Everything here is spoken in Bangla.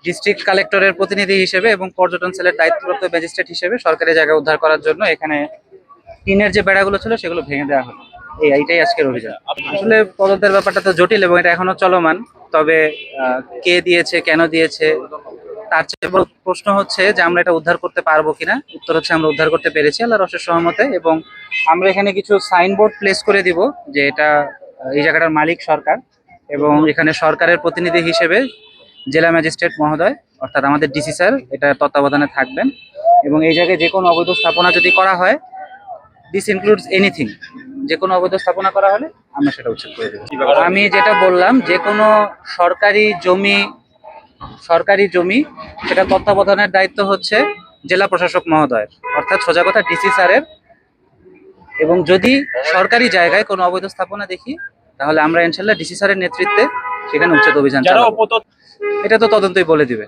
ডিস্ট্রিক্ট কালেক্টরের প্রতিনিধি হিসেবে এবং পর্যটন সেলের দায়িত্বপ্রাপ্ত ম্যাজিস্ট্রেট হিসেবে সরকারি জায়গা উদ্ধার করার জন্য এখানে টিনের যে বেড়াগুলো ছিল সেগুলো ভেঙে দেওয়া হলো। এইটাই আজকের অভিযান। আসলে তদন্তের ব্যাপারটা তো জটিল এবং এটা এখনো চলমান। তবে কে দিয়েছে, কেন দিয়েছে, তার চেয়ে বড় প্রশ্ন হচ্ছে যে আমরা এটা উদ্ধার করতে পারবো কিনা। উত্তর হচ্ছে আমরা উদ্ধার করতে পেরেছি আল্লাহর অশেষ সহমতে, এবং আমরা এখানে কিছু সাইনবোর্ড প্লেস করে দিব যে এটা এই জায়গাটার মালিক সরকার, এবং এখানে সরকারের প্রতিনিধি হিসেবে জেলা ম্যাজিস্ট্রেট মহোদয় অর্থাৎ আমাদের ডিসি স্যার এটা তত্ত্বাবধানে থাকবেন। এবং এই জায়গায় যে কোনো অবৈধ স্থাপনা যদি করা হয়, দিস ইনক্লুডস এনিথিং, যে কোনো অবৈধ স্থাপনা করা হলে আমরা সেটা উচ্ছেদ করে দেবো। আমি যেটা বললাম, যে কোনো সরকারি জমি সেটা তত্ত্বাবধানের দায়িত্ব হচ্ছে জেলা প্রশাসক মহোদয় অর্থাৎ সোজা কথা ডিসি স্যারের। এবং যদি সরকারি জায়গায় কোনো অবৈধ স্থাপনা দেখি তাহলে আমরা ইনশাল্লাহ ডিসি স্যারের নেতৃত্বে সেখানে উচ্ছেদ অভিযান চালাবো। এটা তো তদন্তই বলে দিবে।